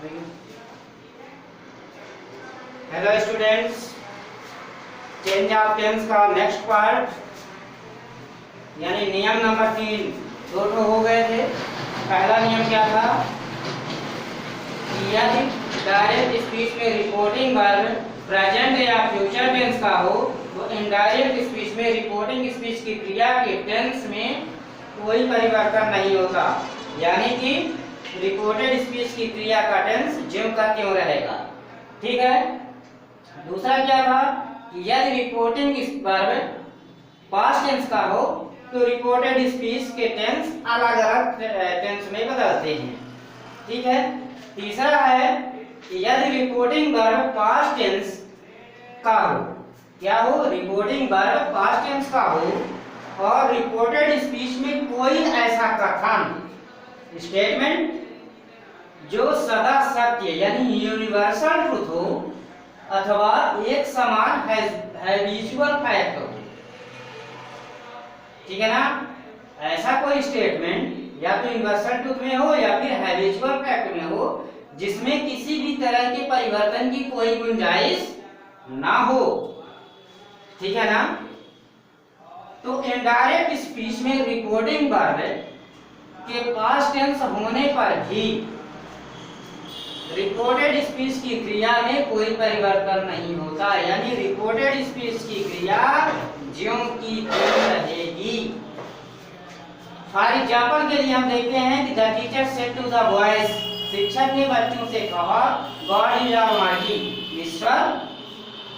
Hello students, change of tense का next part यानी नियम नंबर 3 दो हो गए थे। पहला नियम क्या था कि यदि डायरेक्ट स्पीच में रिपोर्टिंग वर्ब प्रेजेंट या फ्यूचर टेंस का हो तो इनडायरेक्ट स्पीच में रिपोर्टिंग स्पीच की क्रिया के टेंस में कोई परिवर्तन नहीं होता, यानी कि रिपोर्टेड स्पीच की क्रिया का टेंस ज्यों का त्यों रहेगा। ठीक है। दूसरा क्या था कि यदि रिपोर्टिंग वर्ब पास्ट टेंस का हो तो रिपोर्टेड स्पीच के टेंस अलग अलग टेंस में बदलते हैं। ठीक है। तीसरा है कि यदि रिपोर्टिंग वर्ब पास्ट टेंस का हो, क्या हो, रिपोर्टिंग वर्ब पास्ट टेंस का हो और रिपोर्टेड स्पीच में कोई ऐसा कथन स्टेटमेंट जो सदा सत्य यानी यूनिवर्सल ट्रुथ हो अथवा एक समान हैबिचुअल फैक्ट हो। ठीक है ना। ऐसा कोई स्टेटमेंट या तो यूनिवर्सल ट्रुथ में हो या फिर हैबिचुअल फैक्ट में हो जिसमें किसी भी तरह के परिवर्तन की कोई गुंजाइश ना हो। ठीक है ना। तो इनडायरेक्ट स्पीच में रिपोर्टिंग वर्ब के पास्ट टेंस होने पर भी रिपोर्टेड स्पीच की क्रिया में कोई परिवर्तन नहीं होता, यानी रिपोर्टेड स्पीच की क्रिया ज्यों की त्यों रहेगी। फॉर एग्जाम्पल के लिए हम देखते हैं कि the teacher said to the boys, शिक्षक ने बच्चों से कहा, गॉड इज ऑलमाइटी, ईश्वर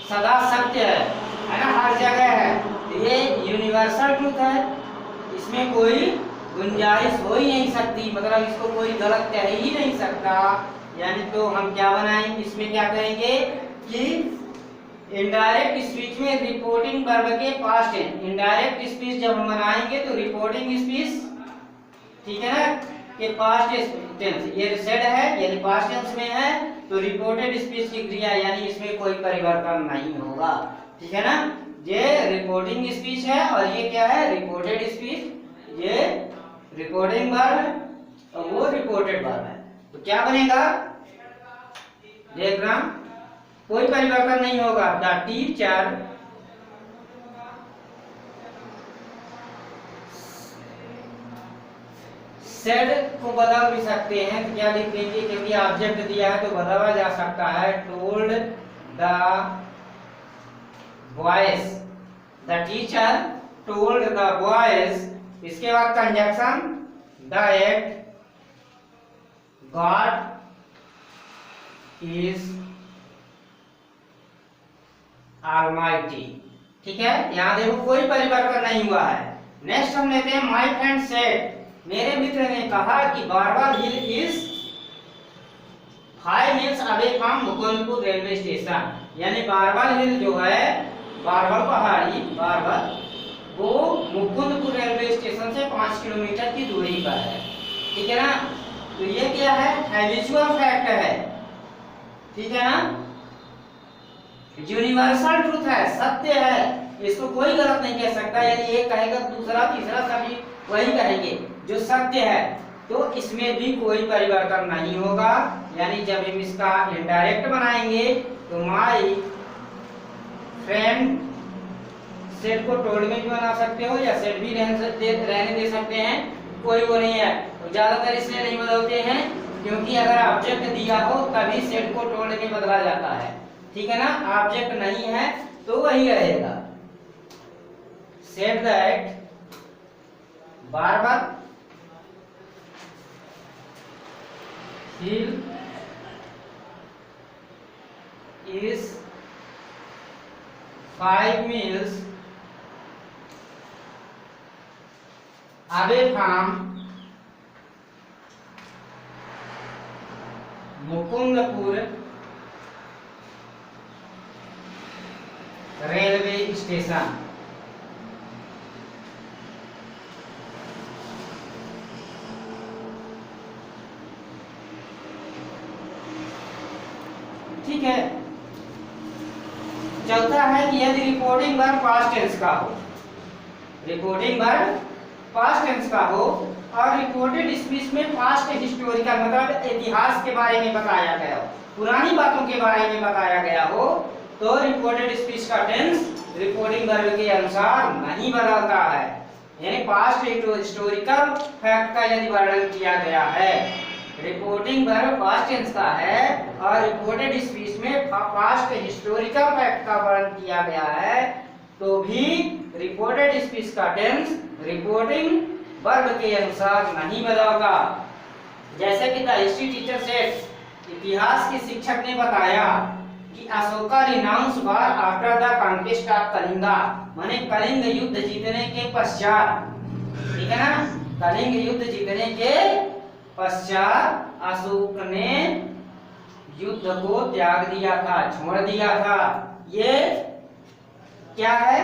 सदा सत्य है ना, हर जगह है। ये यूनिवर्सल ट्रूथ है, इसमें कोई गुंजाइश हो ही नहीं सकती, मतलब इसको कोई गलत कह ही नहीं सकता। यानी तो हम क्या बनाएंगे, इसमें क्या करेंगे कि इनडायरेक्ट स्पीच में रिपोर्टिंग वर्ब के पास्ट टेंस, इनडायरेक्ट स्पीच जब हम बनाएंगे तो रिपोर्टिंग स्पीच, ठीक है ना, के पास्ट टेंस, ये सेड है यानी पास्ट टेंस में है तो रिपोर्टेड स्पीच की क्रिया यानी इसमें कोई परिवर्तन नहीं होगा। ठीक है ना। ये रिपोर्टिंग स्पीच है और ये क्या है, रिपोर्टेड स्पीच। ये रिपोर्टिंग वर्ब और वो रिपोर्टेड वर्ब है, तो क्या बनेगा, देखना कोई परिवर्तन नहीं होगा। द टीचर सेड को बदल भी सकते हैं, तो क्या लिख देंगे, क्योंकि ऑब्जेक्ट दिया है तो बदला जा सकता है। Told the boys, the teacher told the boys, इसके बाद conjunction that God is almighty. ठीक है। यहां देखो कोई परिवर्तन नहीं हुआ है। नेक्स्ट हम लेते हैं माय फ्रेंड सेड, मेरे मित्र ने कहा कि Barwal hill is 5 miles away from Mukundpur railway station, यानी बारवाल हिल जो है, बारवाल पहाड़ी, बारवाल वो मुकुंदपुर रेलवे स्टेशन से 5 किलोमीटर की दूरी पर है। ठीक है ना। तो ये क्या है, हैबिचुअल फैक्ट है। ठीक है ना, यूनिवर्सल ट्रूथ है, सत्य है, इसको कोई गलत नहीं कह सकता। यदि एक कहेगा दूसरा तीसरा सभी वही कहेंगे जो सत्य है, तो इसमें भी कोई परिवर्तन नहीं होगा। यानी जब हम इसका इनडायरेक्ट बनाएंगे तो माय फ्रेंड सेड को टोल्ड में भी बना सकते हो या सेड भी रहने दे सकते हैं, कोई वो नहीं है। तो ज्यादातर इसलिए नहीं बदलते हैं क्योंकि अगर ऑब्जेक्ट दिया हो तभी सेड को टोल्ड में बदला जाता है। ठीक है ना। ऑब्जेक्ट नहीं है तो वही रहेगा। Said that Barwal hill is 5 miles away from Mukundpur railway station. ठीक है। चौथा है कि यदि रिपोर्टिंग वर्ब पास्ट टेंस का हो, रिपोर्टिंग वर्ब पास्ट टेंस का हो और रिपोर्टेड स्पीच में पास्ट हिस्टोरिकल मतलब इतिहास के बारे में बताया गया हो, पुरानी बातों के बारे में बताया गया हो, तो रिपोर्टेड स्पीच का टेंस रिपोर्टिंग वर्ब के अनुसार नहीं बदलता है। यानी पास्ट हिस्टोरिकल फैक्ट का यदि वर्णन किया गया है, रिपोर्टिंग वर्ब पास्ट टेंस का है और रिपोर्टेड स्पीच में पास्ट हिस्टोरिकल फैक्ट का वर्णन किया गया है, तो भी रिपोर्टेड स्पीच का टेंस रिपोर्टिंग वर्ब के अनुसार नहीं बदलता। जैसे कि द हिस्ट्री टीचर सेड, इतिहास के शिक्षक ने बताया कि Ashoka renounce war after the conquest of Kalinga, माने कलिंग युद्ध जीतने के पश्चात, ठीक है ना, कलिंग युद्ध जीतने के पश्चात अशोक ने युद्ध को त्याग दिया था, छोड़ दिया था। ये क्या है?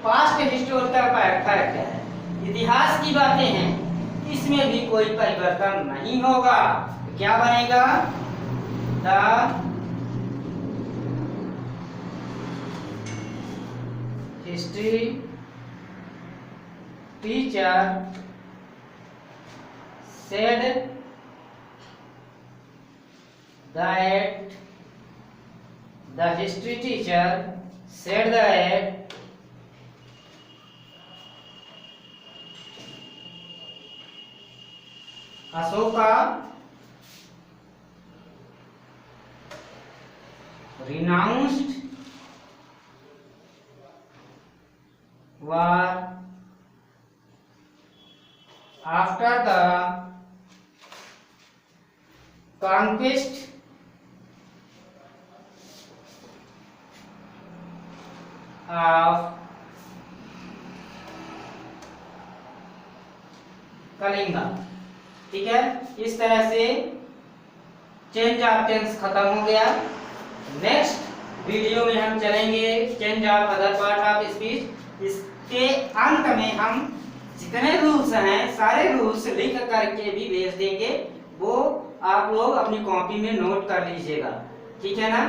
पास्ट हिस्टोरिकल फैक्ट है, इतिहास की बातें हैं, इसमें भी कोई परिवर्तन नहीं होगा। क्या बनेगा? The history teacher said that the history teacher said that Ashoka renounced war after the conquest of Kalinga. ठीक है, इस तरह से चेंज ऑफ टेंस खत्म हो गया। नेक्स्ट वीडियो में हम चलेंगे change of other part of speech. इसके अंत में हम जितने रूल्स हैं सारे रूल्स लिख करके भी भेज देंगे, वो आप लोग अपनी कॉपी में नोट कर लीजिएगा। ठीक है ना।